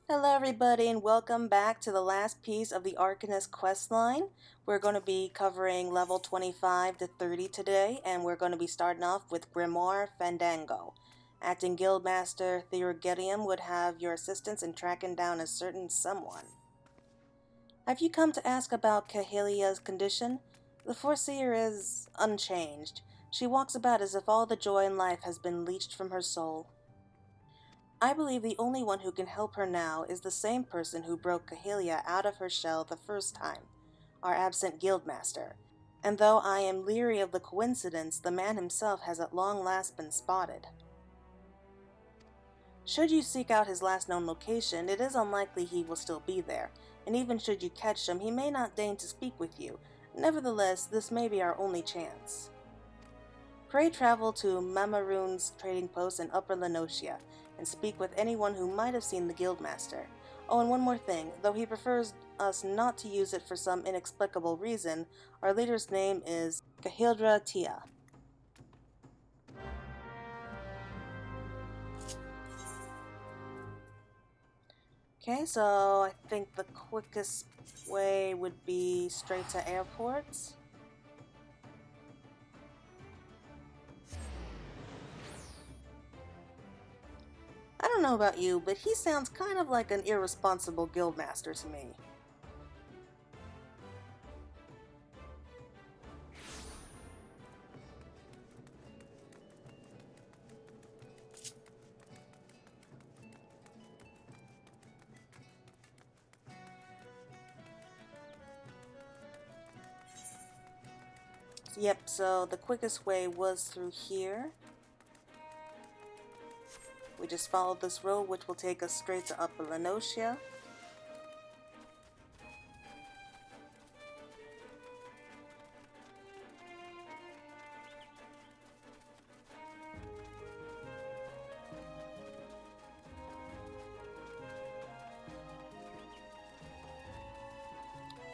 Hello everybody and welcome back to the last piece of the Arcanist questline. We're going to be covering level 25 to 30 today, and we're going to be starting off with Grimoire Fandango. Acting Guildmaster Theurgedium would have your assistance in tracking down a certain someone. Have you come to ask about Kahelia's condition? The Foreseer is unchanged. She walks about as if all the joy in life has been leached from her soul. I believe the only one who can help her now is the same person who broke Cahelia out of her shell the first time, our absent Guildmaster. And though I am leery of the coincidence, the man himself has at long last been spotted. Should you seek out his last known location, it is unlikely he will still be there, and even should you catch him, he may not deign to speak with you. Nevertheless, this may be our only chance. Pray travel to Mamaroon's trading post in Upper Lenotia, and speak with anyone who might have seen the Guildmaster. Oh, and one more thing. Though he prefers us not to use it for some inexplicable reason, our leader's name is Kahildra Tia. Okay, so I think the quickest way would be straight to airports. I don't know about you, but he sounds kind of like an irresponsible Guildmaster to me. Yep, so the quickest way was through here. We just followed this road, which will take us straight to Upper Lenotia.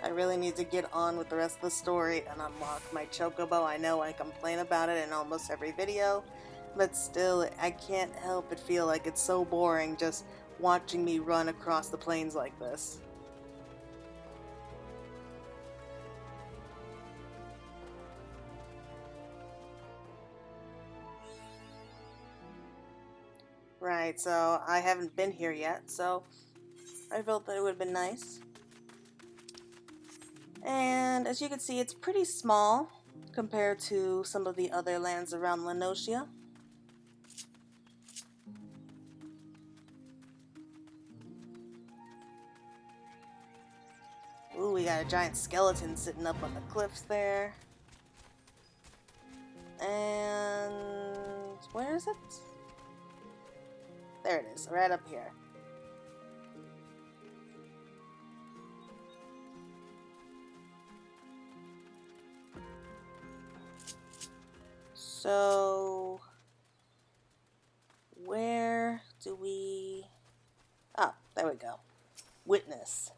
I really need to get on with the rest of the story and unlock my chocobo. I know I complain about it in almost every video, but still, I can't help but feel like it's so boring just watching me run across the plains like this. Right, so I haven't been here yet, so I felt that it would have been nice. And as you can see, it's pretty small compared to some of the other lands around Lenotia. Ooh, we got a giant skeleton sitting up on the cliffs there. And where is it? There it is, right up here. So, where do we... Ah, there we go. Witness.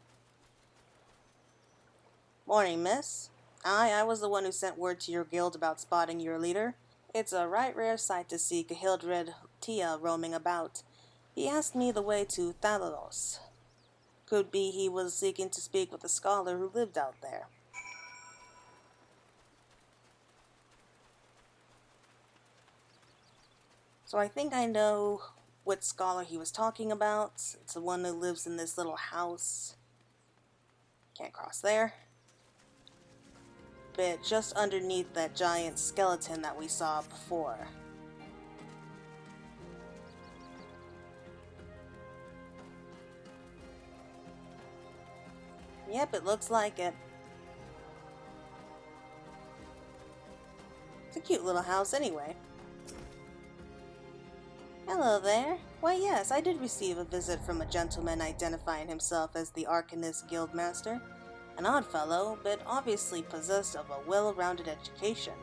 Morning, miss. I was the one who sent word to your guild about spotting your leader. It's a right rare sight to see Kahildred Tia roaming about. He asked me the way to Thalalos. Could be he was seeking to speak with a scholar who lived out there. So I think I know what scholar he was talking about. It's the one that lives in this little house. Can't cross there. But just underneath that giant skeleton that we saw before. Yep, it looks like it. It's a cute little house anyway. Hello there. Why yes, I did receive a visit from a gentleman identifying himself as the Arcanist Guildmaster. An odd fellow, but obviously possessed of a well-rounded education.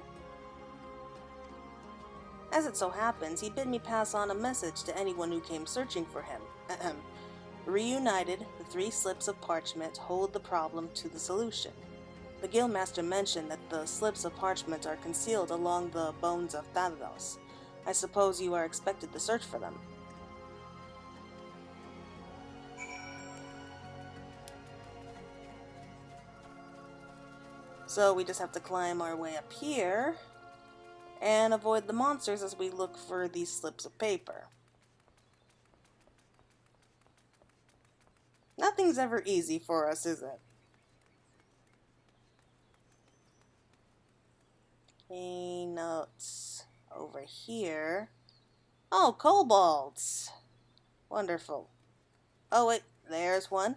As it so happens, he bid me pass on a message to anyone who came searching for him. Ahem. Reunited, the 3 slips of parchment hold the problem to the solution. The Guildmaster mentioned that the slips of parchment are concealed along the bones of Thalalos. I suppose you are expected to search for them. So we just have to climb our way up here and avoid the monsters as we look for these slips of paper. Nothing's ever easy for us, is it? Okay, notes over here. Oh, kobolds! Wonderful. Oh wait, there's one.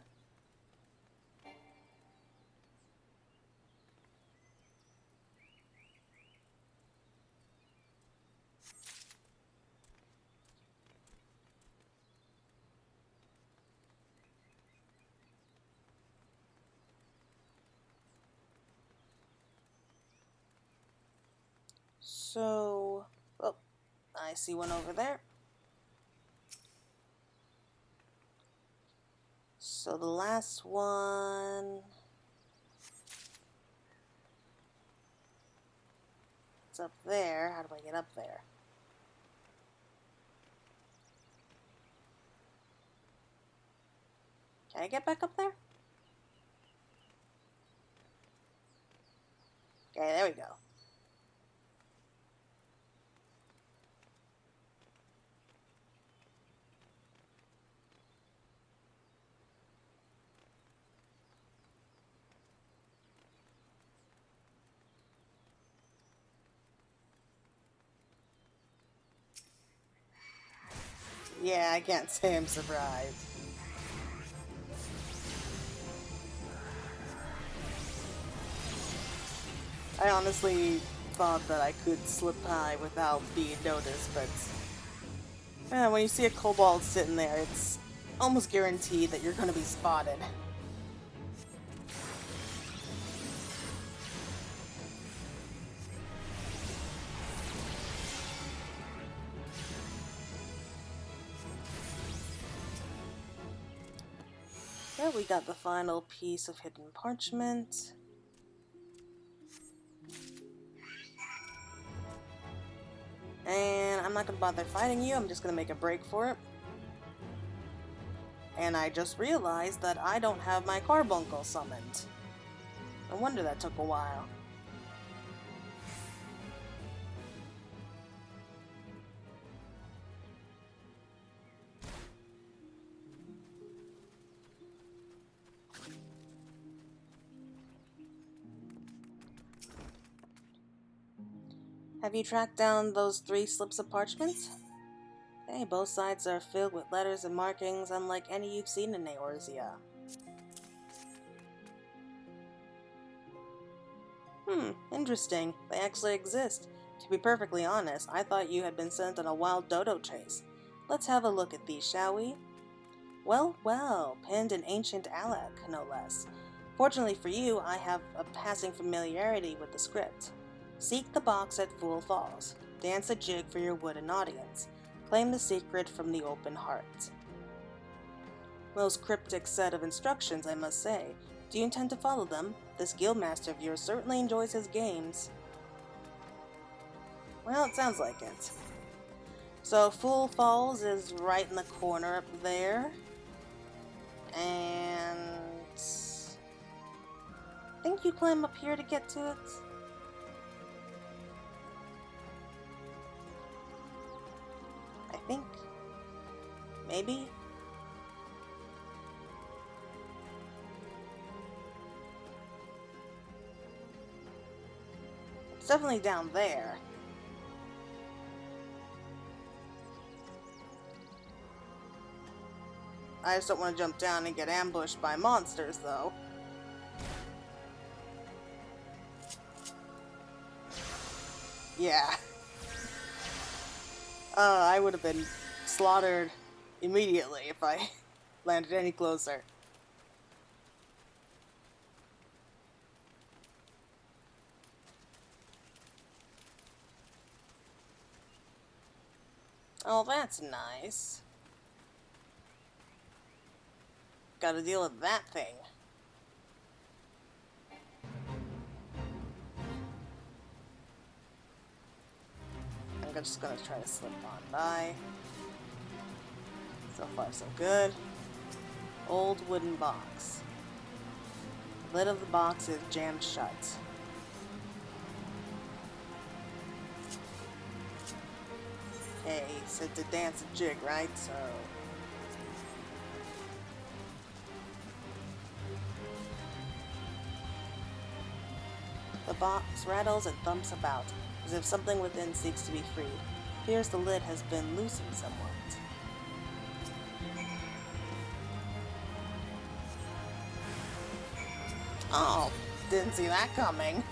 So, oh, I see one over there. So the last one... It's up there. How do I get up there? Can I get back up there? Okay, there we go. Yeah, I can't say I'm surprised. I honestly thought that I could slip high without being noticed, but when you see a kobold sitting there, it's almost guaranteed that you're going to be spotted. There we got the final piece of hidden parchment. And I'm not going to bother fighting you, I'm just going to make a break for it. And I just realized that I don't have my carbuncle summoned. No wonder that took a while. Have you tracked down those 3 slips of parchment? Okay, both sides are filled with letters and markings unlike any you've seen in Eorzea. Interesting. They actually exist. To be perfectly honest, I thought you had been sent on a wild dodo chase. Let's have a look at these, shall we? Well, well, penned in ancient Alec, no less. Fortunately for you, I have a passing familiarity with the script. Seek the box at Fool Falls. Dance a jig for your wooden audience. Claim the secret from the open heart. Most cryptic set of instructions, I must say. Do you intend to follow them? This Guildmaster of yours certainly enjoys his games. Well, it sounds like it. So, Fool Falls is right in the corner up there. And... I think you climb up here to get to it. I think. Maybe. It's definitely down there. I just don't want to jump down and get ambushed by monsters, though. Yeah. I would have been slaughtered immediately if I landed any closer. Oh, that's nice. Gotta deal with that thing. I'm just gonna try to slip on by. So far, so good. Old wooden box. The lid of the box is jammed shut. Hey, said to dance a jig, right? So... The box rattles and thumps about, as if something within seeks to be freed. Fears the lid has been loosened somewhat. Oh, didn't see that coming.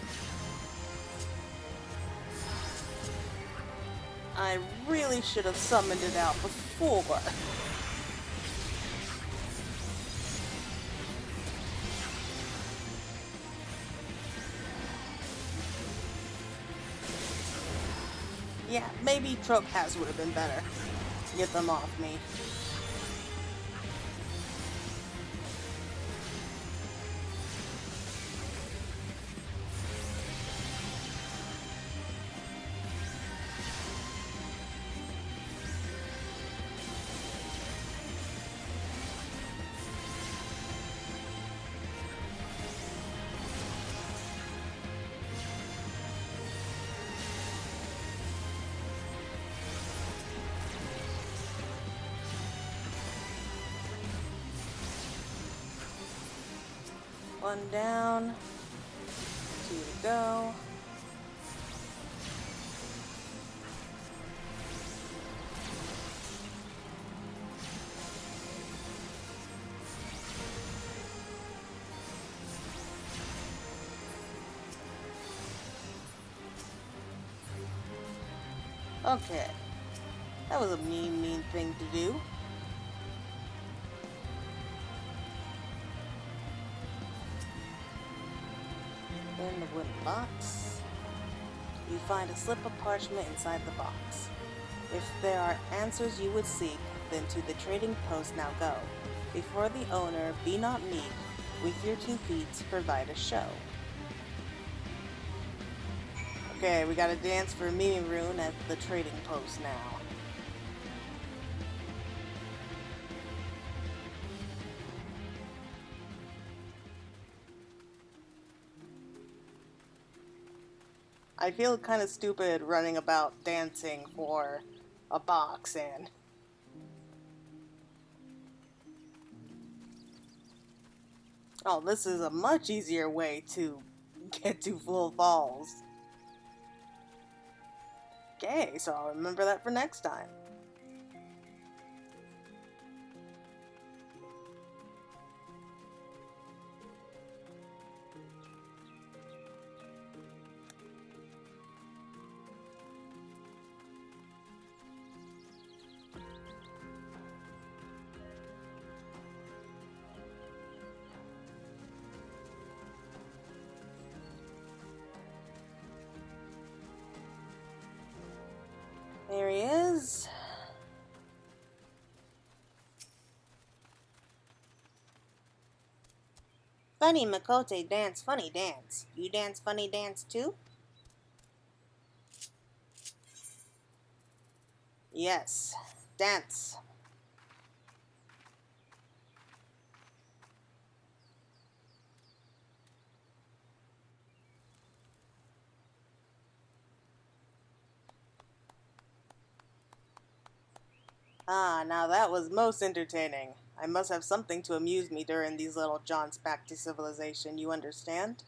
I really should have summoned it out before. Yeah, maybe Trope Pass would have been better. Get them off me. One down, 2 to go. Okay, that was a mean thing to do. In the wooden box, you find a slip of parchment inside the box. If there are answers you would seek, then to the trading post now go. Before the owner, be not meek, with your 2 feet provide a show. Okay, we gotta dance for Mimi Rune at the trading post now. I feel kind of stupid running about dancing for a box and... Oh, this is a much easier way to get to full falls. Okay, so I'll remember that for next time. There he is. Funny Makote dance funny dance. You dance funny dance too? Yes. Dance. Ah, now that was most entertaining. I must have something to amuse me during these little jaunts back to civilization, you understand?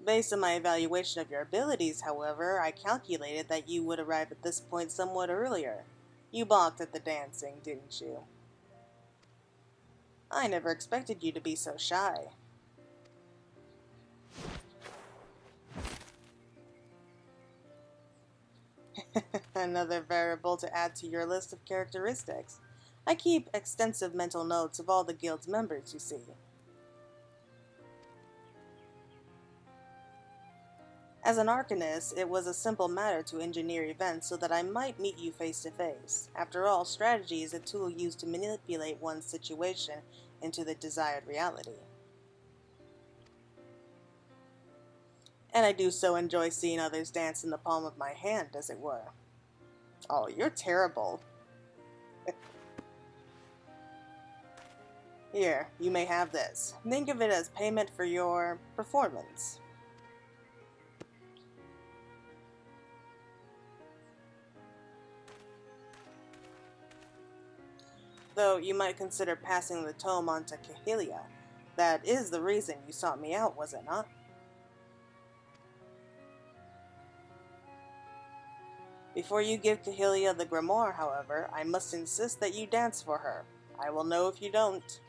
Based on my evaluation of your abilities, however, I calculated that you would arrive at this point somewhat earlier. You balked at the dancing, didn't you? I never expected you to be so shy. Another variable to add to your list of characteristics. I keep extensive mental notes of all the guild's members, you see. As an Arcanist, it was a simple matter to engineer events so that I might meet you face to face. After all, strategy is a tool used to manipulate one's situation into the desired reality. And I do so enjoy seeing others dance in the palm of my hand, as it were. Oh, you're terrible. Here, you may have this. Think of it as payment for your performance. Though you might consider passing the tome on to Cahilia. That is the reason you sought me out, was it not? Before you give Cahilia the grimoire, however, I must insist that you dance for her. I will know if you don't.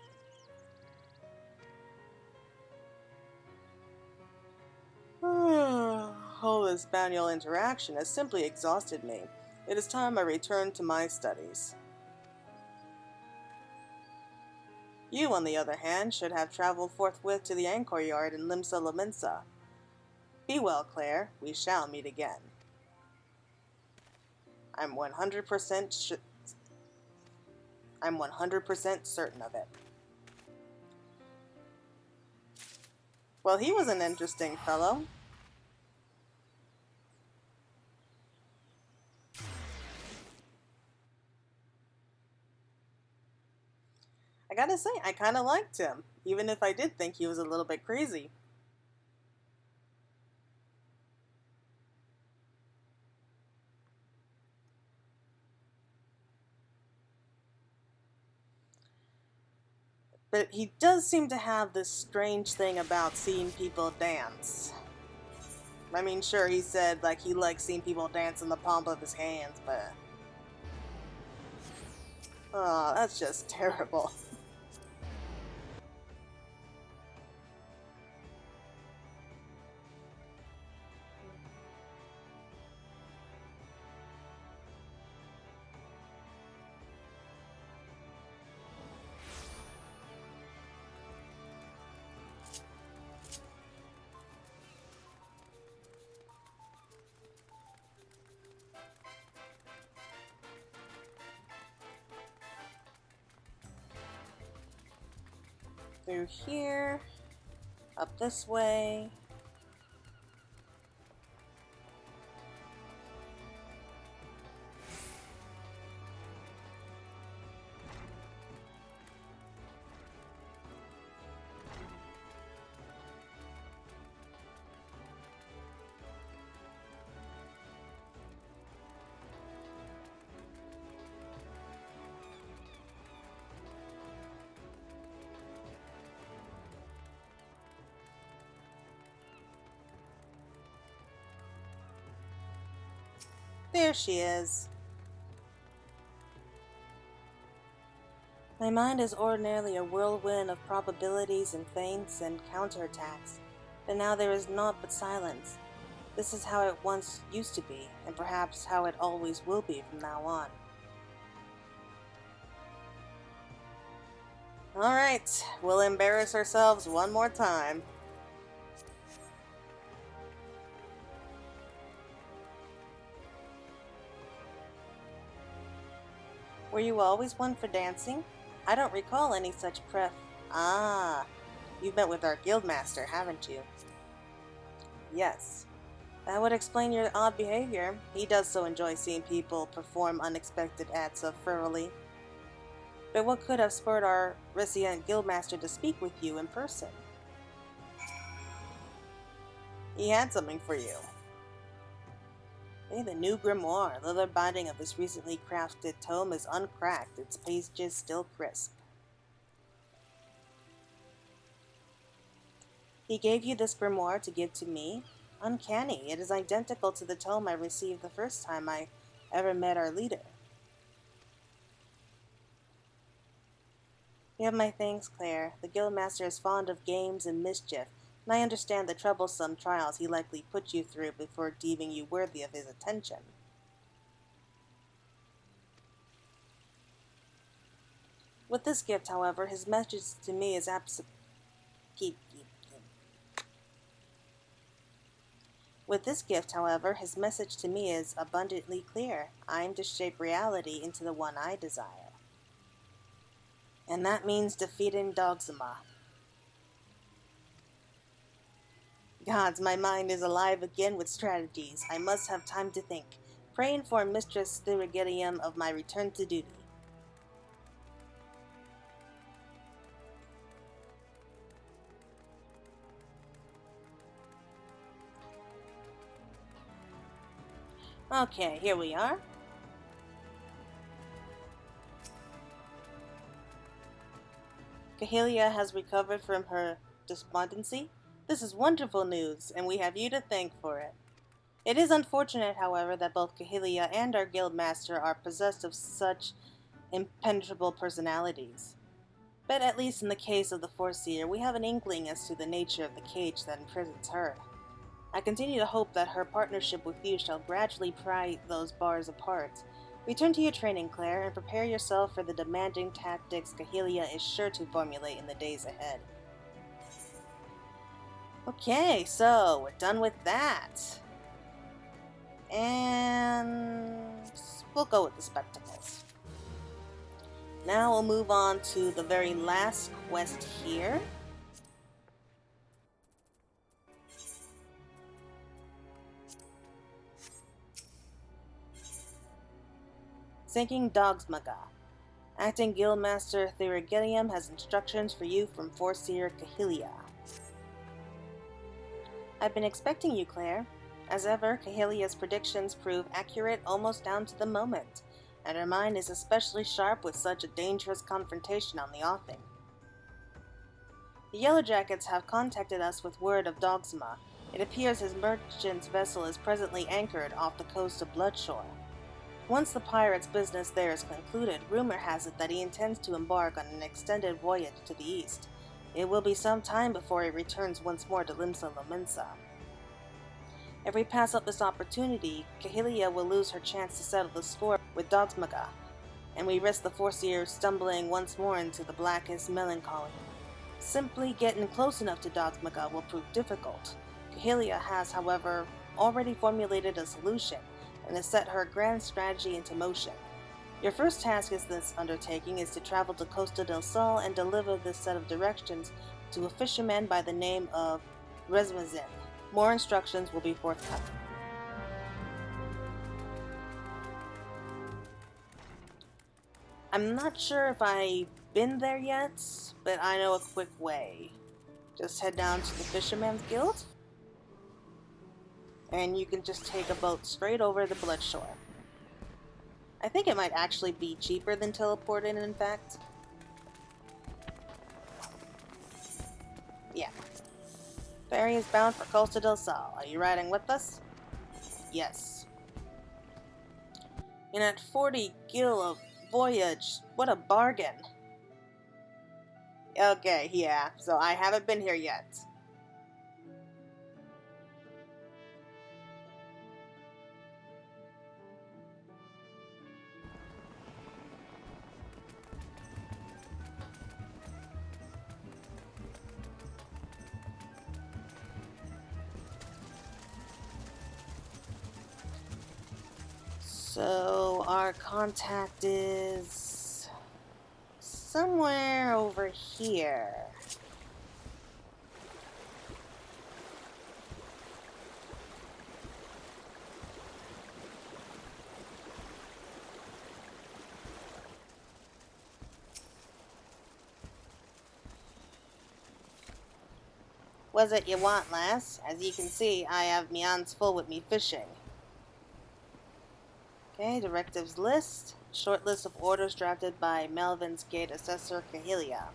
All this manual interaction has simply exhausted me. It is time I return to my studies. You, on the other hand, should have traveled forthwith to the Anchor Yard in Limsa Lominsa. Be well, Claire. We shall meet again. I'm 100% certain of it. Well, he was an interesting fellow. I gotta say, I kinda liked him, even if I did think he was a little bit crazy. But he does seem to have this strange thing about seeing people dance. I mean, sure, he said, like, he likes seeing people dance in the palm of his hands, but... oh, that's just terrible. Through here, up this way. There she is. My mind is ordinarily a whirlwind of probabilities and feints and counterattacks, but now there is naught but silence. This is how it once used to be, and perhaps how it always will be from now on. Alright, we'll embarrass ourselves one more time. Were you always one for dancing? I don't recall any such Ah, you've met with our Guildmaster, haven't you? Yes. That would explain your odd behavior. He does so enjoy seeing people perform unexpected acts of frivolity. But what could have spurred our recent Guildmaster to speak with you in person? He had something for you. The new grimoire, the leather binding of this recently crafted tome is uncracked, its pages still crisp. He gave you this grimoire to give to me? Uncanny, it is identical to the tome I received the first time I ever met our leader. You have my thanks, Claire. The Guildmaster is fond of games and mischief, and I understand the troublesome trials he likely put you through before deeming you worthy of his attention. With this gift, however, his message to me is abundantly clear. I am to shape reality into the one I desire. And that means defeating Dogzima. Gods, my mind is alive again with strategies. I must have time to think. Pray inform Mistress Therigidium of my return to duty. Okay, here we are. Cahelia has recovered from her despondency. This is wonderful news, and we have you to thank for it. It is unfortunate, however, that both Cahelia and our Guildmaster are possessed of such impenetrable personalities. But at least in the case of the Foreseer, we have an inkling as to the nature of the cage that imprisons her. I continue to hope that her partnership with you shall gradually pry those bars apart. Return to your training, Claire, and prepare yourself for the demanding tactics Cahelia is sure to formulate in the days ahead. Okay, so we're done with that. And we'll go with the spectacles. Now we'll move on to the very last quest here. Sinking Dogsmaga. Acting Guildmaster Thirigelium has instructions for you from Foreseer Cahelia. I've been expecting you, Claire. As ever, Cahelia's predictions prove accurate almost down to the moment, and her mind is especially sharp with such a dangerous confrontation on the offing. The Yellowjackets have contacted us with word of Dogsma. It appears his merchant's vessel is presently anchored off the coast of Bloodshore. Once the pirate's business there is concluded, rumor has it that he intends to embark on an extended voyage to the east. It will be some time before he returns once more to Limsa Lominsa. If we pass up this opportunity, Cahelia will lose her chance to settle the score with Dogsmaga, and we risk the Foreseer stumbling once more into the blackest melancholy. Simply getting close enough to Dogsmaga will prove difficult. Cahelia has, however, already formulated a solution, and has set her grand strategy into motion. Your first task in this undertaking is to travel to Costa del Sol and deliver this set of directions to a fisherman by the name of Resmazin. More instructions will be forthcoming. I'm not sure if I've been there yet, but I know a quick way. Just head down to the Fisherman's Guild, and you can just take a boat straight over the Bloodshore. I think it might actually be cheaper than teleporting, in fact. Yeah. Ferry is bound for Costa del Sol. Are you riding with us? Yes. And at 40 gil a voyage, what a bargain. Okay, yeah, so I haven't been here yet. So our contact is somewhere over here. What's it you want, lass? As you can see, I have me hands full with me fishing. Okay, directives list. Short list of orders drafted by Melvin's Gate Assessor Cahelia.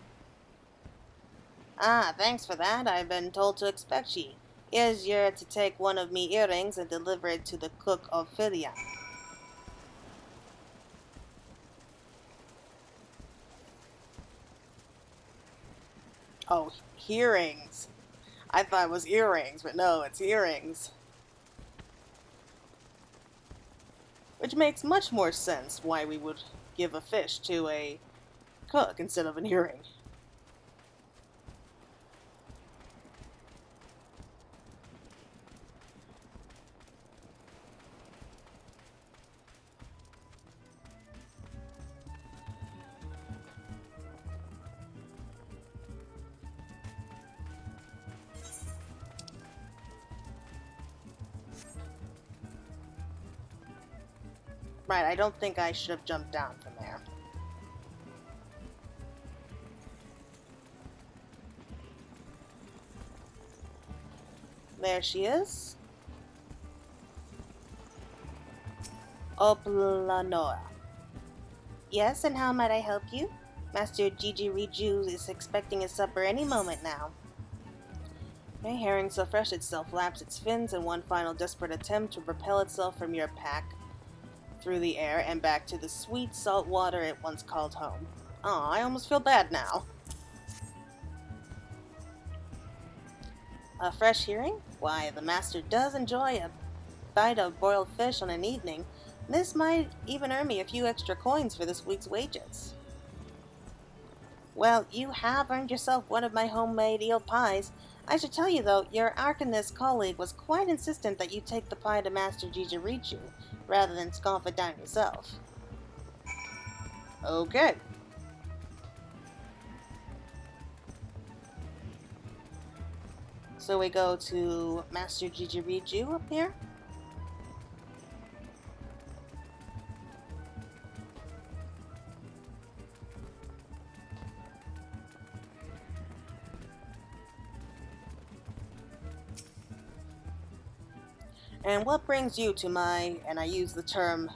Ah, thanks for that. I've been told to expect ye. Here's you're to take one of me earrings and deliver it to the cook of Philia. Oh, hearings. I thought it was earrings, but no, it's earrings. Which makes much more sense why we would give a fish to a cook instead of an earring. Right, I don't think I should have jumped down from there. There she is. Oplanora. Yes, and how might I help you? Master Gigi Riju is expecting his supper any moment now. A herring so fresh itself flaps its fins in one final desperate attempt to propel itself from your pack through the air and back to the sweet salt water it once called home. Aw, I almost feel bad now. A fresh herring? Why, the master does enjoy a bite of boiled fish on an evening. This might even earn me a few extra coins for this week's wages. Well, you have earned yourself one of my homemade eel pies. I should tell you, though, your Arcanist colleague was quite insistent that you take the pie to Master Jijirichu, rather than scoff it down yourself. Okay. So we go to Master Jijirichu up here. And what brings you to my, and I use the term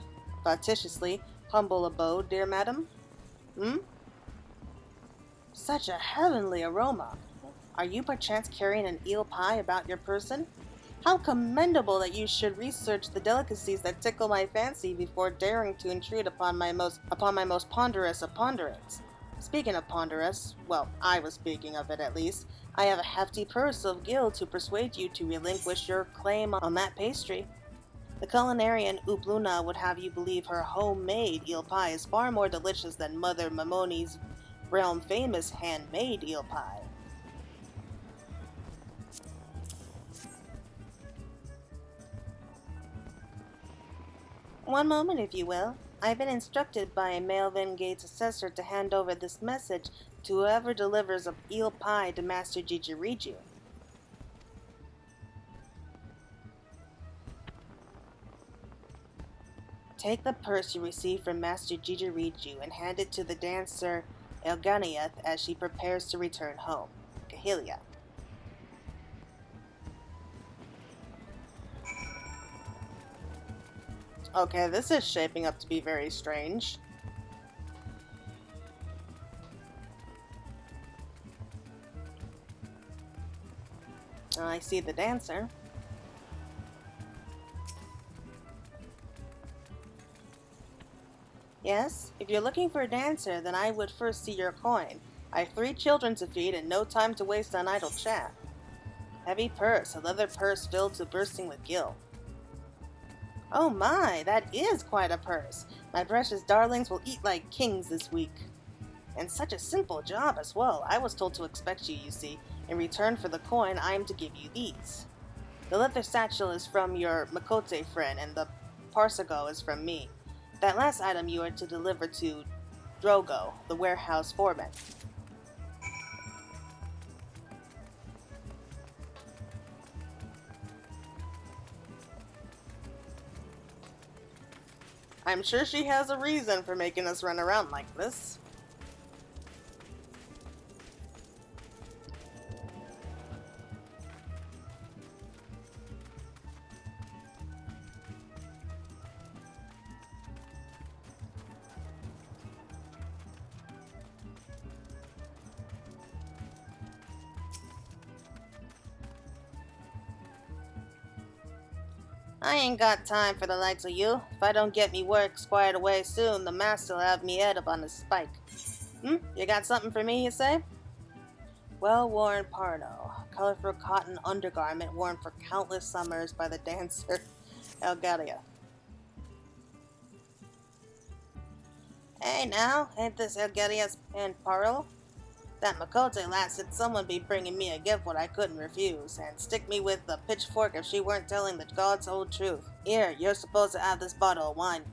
facetiously, humble abode, dear madam? Such a heavenly aroma. Are you perchance carrying an eel pie about your person? How commendable that you should research the delicacies that tickle my fancy before daring to intrude upon my most ponderous of ponderates. Speaking of ponderous, well, I was speaking of it at least, I have a hefty purse of gil to persuade you to relinquish your claim on that pastry. The culinarian Ubluna would have you believe her homemade eel pie is far more delicious than Mother Mamoni's realm-famous handmade eel pie. One moment, if you will. I've been instructed by Melvin Gates' assessor to hand over this message to whoever delivers a eel pie to Master Jijirichu. Take the purse you received from Master Jijirichu and hand it to the dancer Elganiath as she prepares to return home. Cahilia. Okay, this is shaping up to be very strange. I see the dancer. Yes, if you're looking for a dancer, then I would first see your coin. I have 3 children to feed and no time to waste on idle chat. Heavy purse, a leather purse filled to bursting with gil. Oh my, that is quite a purse. My precious darlings will eat like kings this week. And such a simple job as well. I was told to expect you, you see. In return for the coin, I am to give you these. The leather satchel is from your Makote friend, and the Parsago is from me. That last item you are to deliver to Drogo, the warehouse foreman. I'm sure she has a reason for making us run around like this. I ain't got time for the likes of you. If I don't get me work squared away soon, the master'll have me head up on a spike. You got something for me, you say? Well-worn parno, colorful cotton undergarment worn for countless summers by the dancer Elgaria. Hey now, ain't this Elgaria's and Parl? That Makote lass said someone be bringing me a gift what I couldn't refuse, and stick me with a pitchfork if she weren't telling the God's whole truth. Here, you're supposed to have this bottle of wine.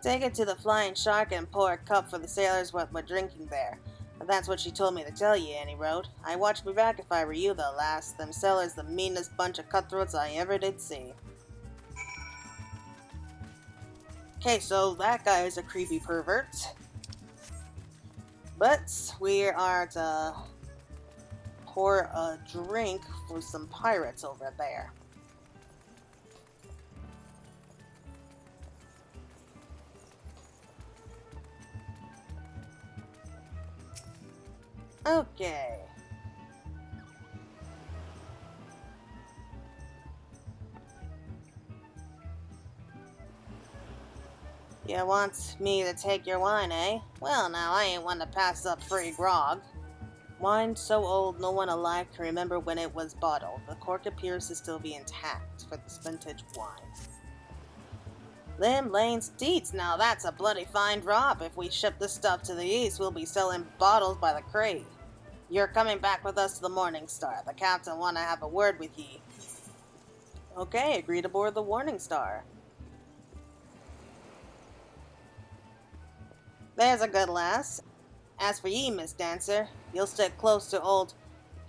Take it to the Flying Shark and pour a cup for the sailors what we're drinking there. But that's what she told me to tell you, Annie wrote. I watch me back if I were you, though, lass. Them sailors the meanest bunch of cutthroats I ever did see. Okay, so that guy is a creepy pervert. But we are to pour a drink for some pirates over there. Okay. You want me to take your wine, eh? Well, now, I ain't one to pass up free grog. Wine so old no one alive can remember when it was bottled. The cork appears to still be intact for this vintage wine. Lim Lane's deets, now that's a bloody fine drop. If we ship this stuff to the east, we'll be selling bottles by the crate. You're coming back with us to the Morning Star. The captain want to have a word with ye. Okay, agreed aboard the Morning Star. There's a good lass. As for ye, Miss Dancer, you'll stick close to old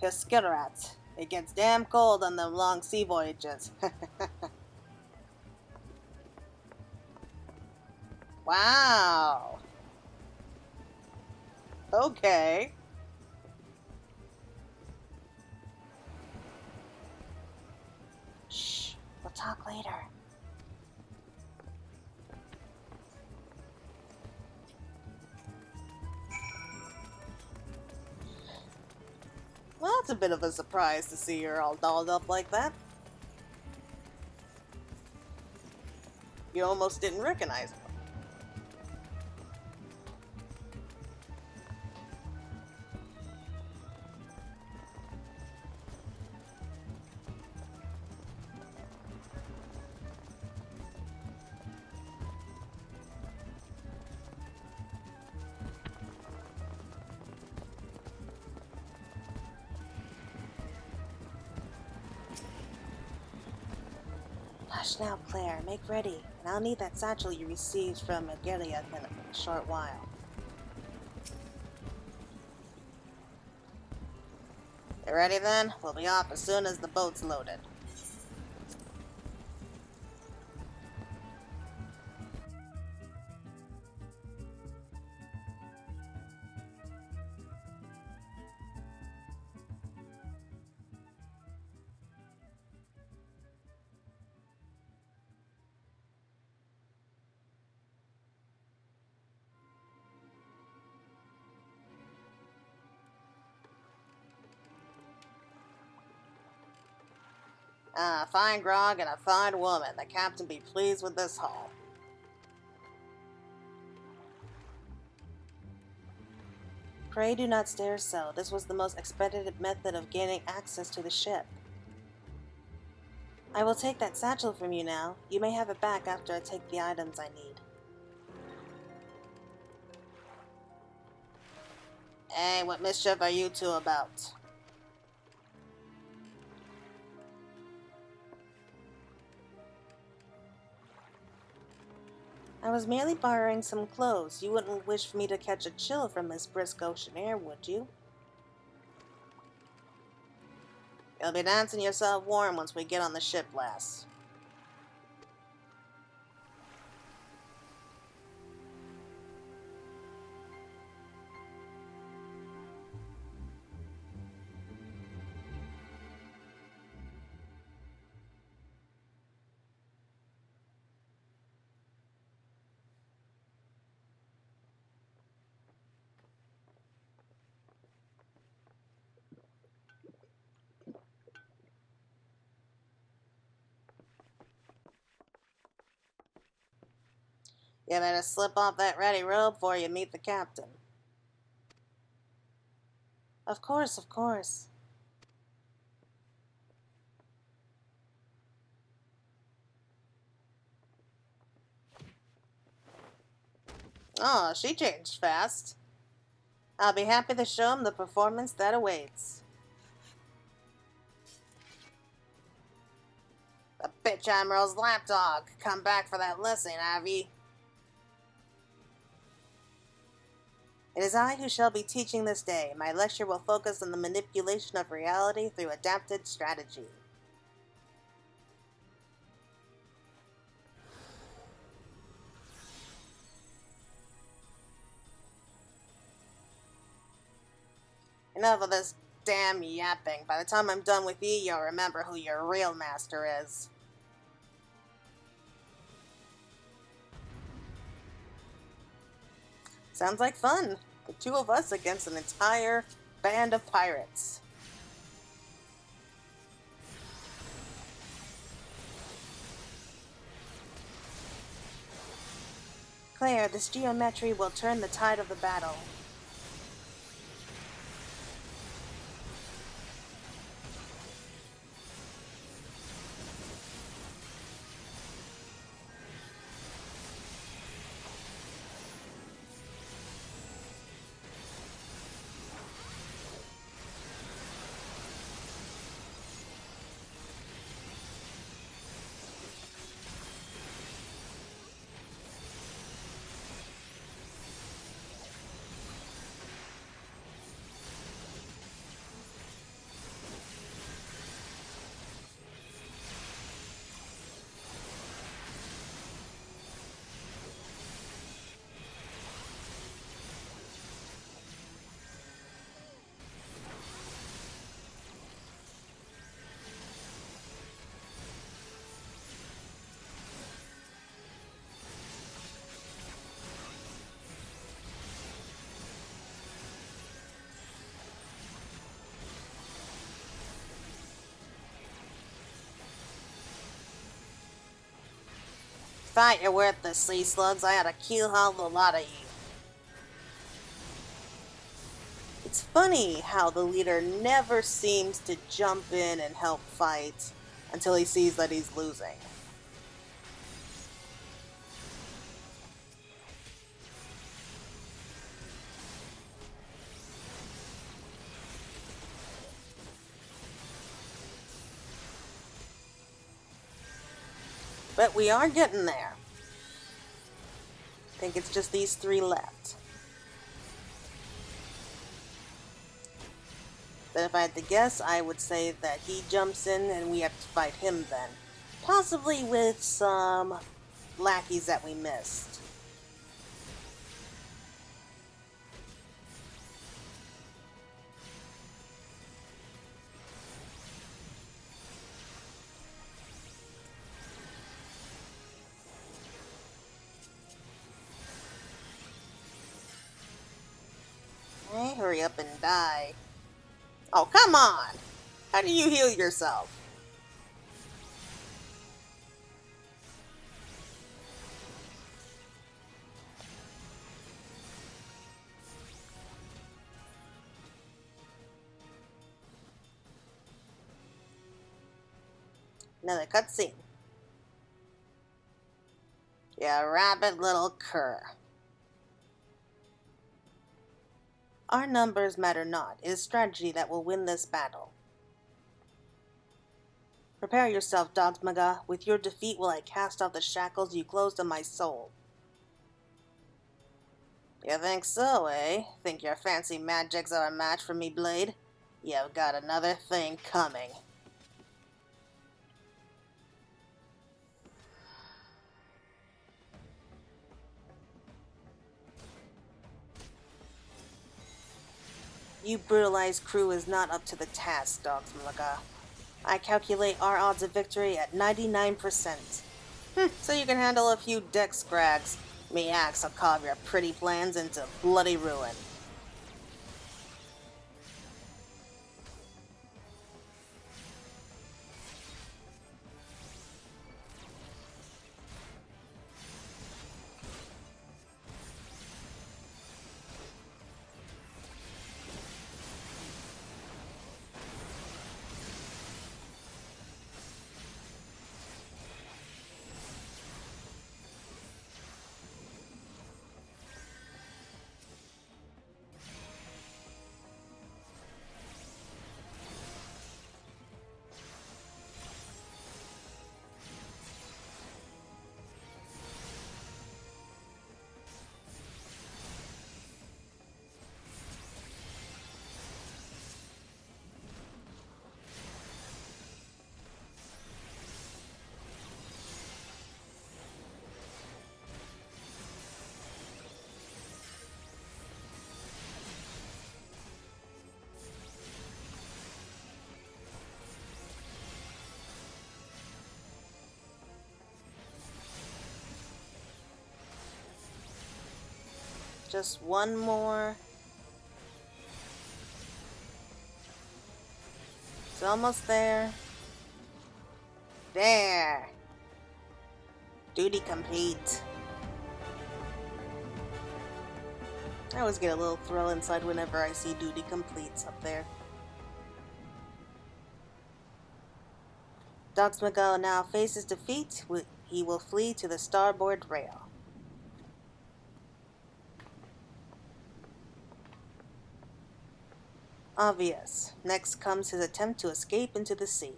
Hiskirat. It gets damn cold on them long sea voyages. Wow. Okay. Shh, we'll talk later. Well, it's a bit of a surprise to see her all dolled up like that. You almost didn't recognize her. Hush now, Claire. Make ready, and I'll need that satchel you received from Agelia in a short while. You ready then? We'll be off as soon as the boat's loaded. A fine grog and a fine woman. The captain be pleased with this haul. Pray do not stare so. This was the most expedited method of gaining access to the ship. I will take that satchel from you now. You may have it back after I take the items I need. Hey, what mischief are you two about? I was merely borrowing some clothes. You wouldn't wish for me to catch a chill from this brisk ocean air, would you? You'll be dancing yourself warm once we get on the ship, lass. You better slip off that ratty robe before you meet the captain. Of course, of course. Oh, she changed fast. I'll be happy to show him the performance that awaits. The bitch Admiral's lapdog. Come back for that lesson, have ye? It is I who shall be teaching this day. My lecture will focus on the manipulation of reality through adapted strategy. Enough of this damn yapping. By the time I'm done with you, you'll remember who your real master is. Sounds like fun. The two of us against an entire band of pirates. Claire, this geometry will turn the tide of the battle. Thought you're worth the sea slugs, I ought to keelhaul the lot of you. It's funny how the leader never seems to jump in and help fight until he sees that he's losing. But we are getting there. I think it's just these three left. But if I had to guess, I would say that he jumps in and we have to fight him then. Possibly with some lackeys that we missed. Hey, hurry up and die. Oh, come on! How do you heal yourself? Another cutscene. You rabid little cur. Our numbers matter not. It is strategy that will win this battle. Prepare yourself, Dogsmaga. With your defeat will I cast off the shackles you closed on my soul. You think so, eh? Think your fancy magics are a match for me, Blade? You've got another thing coming. You brutalized crew is not up to the task, Dogsmaga. I calculate our odds of victory at 99%. So you can handle a few deck scrags. Me axe will carve your pretty plans into bloody ruin. Just one more. It's almost there. There! Duty complete. I always get a little thrill inside whenever I see duty completes up there. Dotsmago now faces defeat. He will flee to the starboard rail. Obvious. Next comes his attempt to escape into the sea.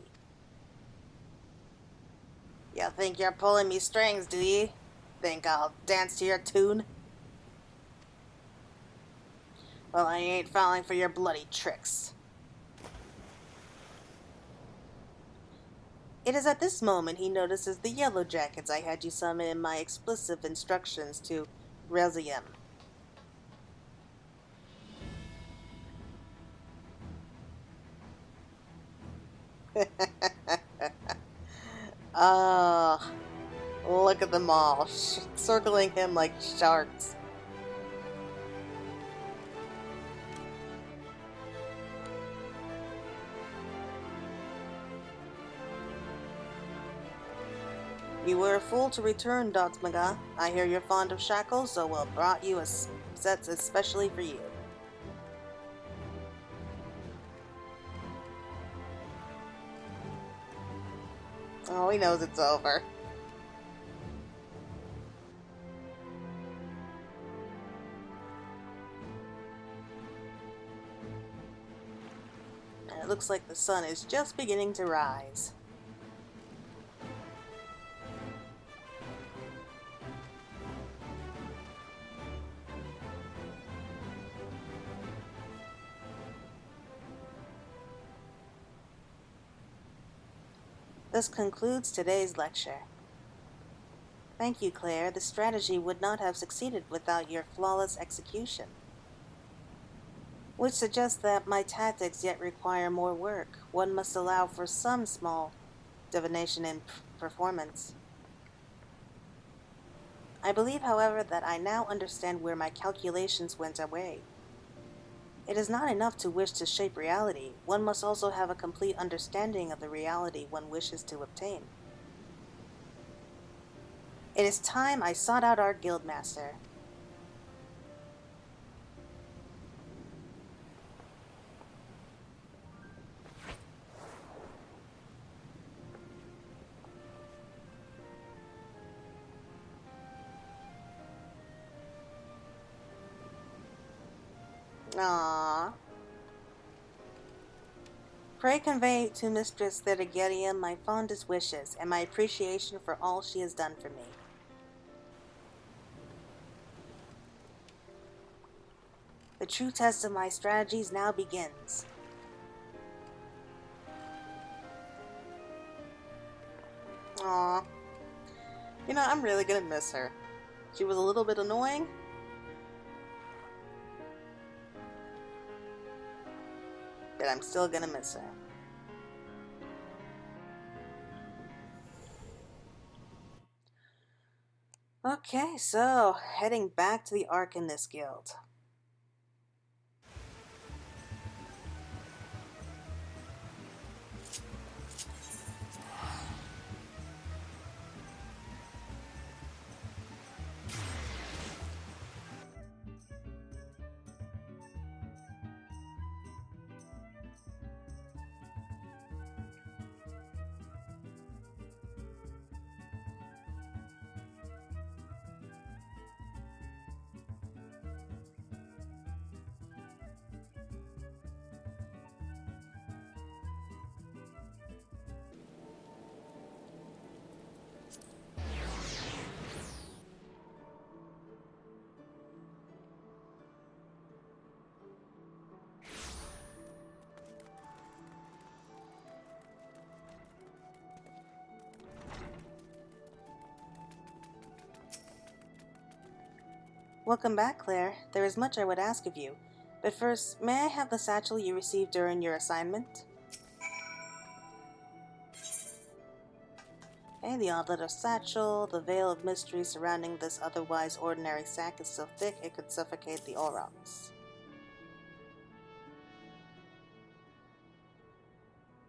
You think you're pulling me strings, do ye? Think I'll dance to your tune? Well, I ain't falling for your bloody tricks. It is at this moment he notices the yellow jackets I had you summon in my explicit instructions to Requiem. Ah, look at them all, circling him like sharks. You were a fool to return, Dotsmaga. I hear you're fond of shackles, so we'll brought you a set especially for you. Oh, he knows it's over. And it looks like the sun is just beginning to rise. This concludes today's lecture. Thank you, Claire. The strategy would not have succeeded without your flawless execution. Which suggests that my tactics yet require more work. One must allow for some small divination in performance. I believe, however, that I now understand where my calculations went away. It is not enough to wish to shape reality. One must also have a complete understanding of the reality one wishes to obtain. It is time I sought out our Guildmaster. Aww. Pray convey to Mistress Therigeria my fondest wishes and my appreciation for all she has done for me. The true test of my strategies now begins. Aww. You know, I'm really gonna miss her. She was a little bit annoying. But I'm still gonna miss her. Okay, so heading back to the Arcanist Guild. Welcome back, Claire. There is much I would ask of you. But first, may I have the satchel you received during your assignment? Okay, the odd letter satchel. The veil of mystery surrounding this otherwise ordinary sack is so thick it could suffocate the Aurochs.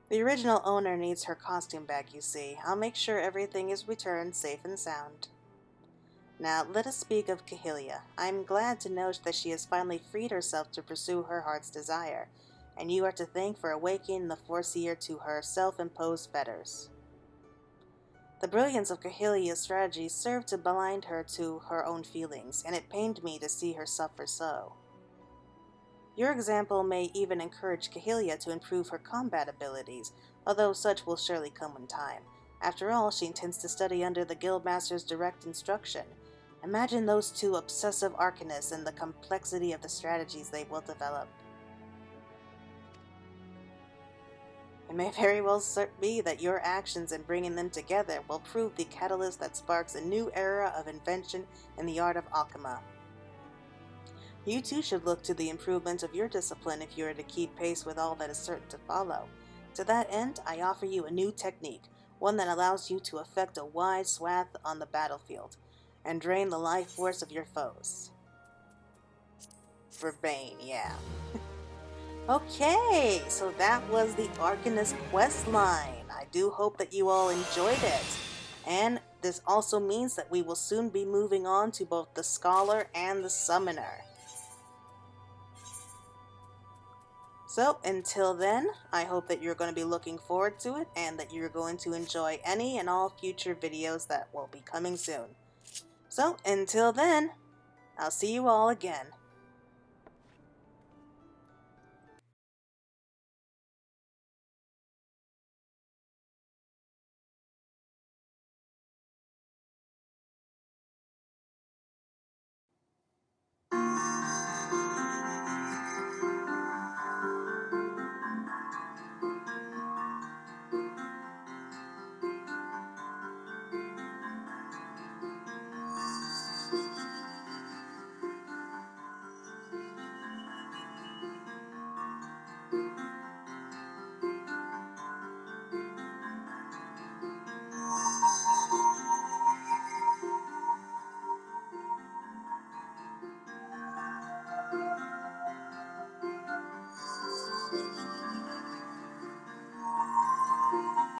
The original owner needs her costume back, you see. I'll make sure everything is returned safe and sound. Now, let us speak of Cahilia. I'm glad to know that she has finally freed herself to pursue her heart's desire, and you are to thank for awakening the Foreseer to her self-imposed fetters. The brilliance of Cahilia's strategy served to blind her to her own feelings, and it pained me to see her suffer so. Your example may even encourage Cahilia to improve her combat abilities, although such will surely come in time. After all, she intends to study under the Guildmaster's direct instruction. Imagine those two obsessive Arcanists and the complexity of the strategies they will develop. It may very well be that your actions in bringing them together will prove the catalyst that sparks a new era of invention in the art of alchemy. You too should look to the improvement of your discipline if you are to keep pace with all that is certain to follow. To that end, I offer you a new technique, one that allows you to affect a wide swath on the battlefield, and drain the life force of your foes. Verbain, yeah. Okay, so that was the Arcanist questline. I do hope that you all enjoyed it. And this also means that we will soon be moving on to both the Scholar and the Summoner. So, until then, I hope that you're going to be looking forward to it and that you're going to enjoy any and all future videos that will be coming soon. So, until then, I'll see you all again.